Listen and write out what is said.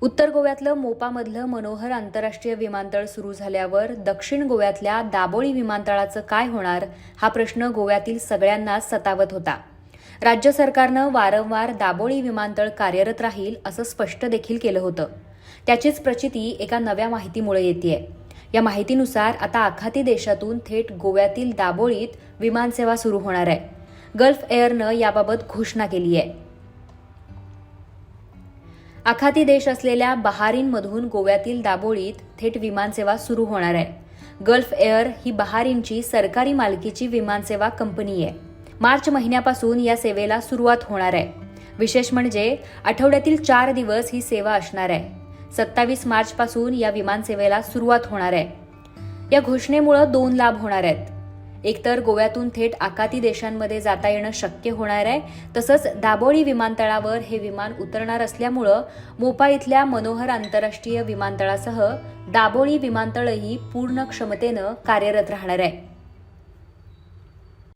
उत्तर गोव्यातलं मोपामधलं मनोहर आंतरराष्ट्रीय विमानतळ सुरू झाल्यावर दक्षिण गोव्यातल्या दाबोळी विमानतळाचं काय होणार हा प्रश्न गोव्यातील सगळ्यांनाच सतावत होता. राज्य सरकारनं वारंवार दाबोळी विमानतळ कार्यरत राहील असं स्पष्ट देखील केलं होतं. त्याचीच प्रचिती एका नव्या माहितीमुळे येतेय. या माहितीनुसार आता आखाती देशातून थेट गोव्यातील दाबोळीत विमानसेवा सुरू होणार आहे. गल्फ एअरनं याबाबत घोषणा केली आहे. आखाती देश असलेल्या बहारीनमधून गोव्यातील दाबोळीत थेट विमानसेवा सुरू होणार आहे. गल्फ एअर ही बहारीनची सरकारी मालकीची विमानसेवा कंपनी आहे. मार्च महिन्यापासून या सेवेला सुरुवात होणार आहे. विशेष म्हणजे आठवड्यातील 4 दिवस ही सेवा असणार आहे. 27 मार्चपासून या विमानसेवेला सुरुवात होणार आहे. या घोषणेमुळे 2 लाभ होणार आहेत. एकतर गोव्यातून थेट आखाती देशांमध्ये जाता येणं शक्य होणार आहे, तसंच दाबोळी विमानतळावर हे विमान उतरणार असल्यामुळं मोपा इथल्या मनोहर आंतरराष्ट्रीय विमानतळासह दाबोळी विमानतळही पूर्ण क्षमतेनं कार्यरत राहणार आहे.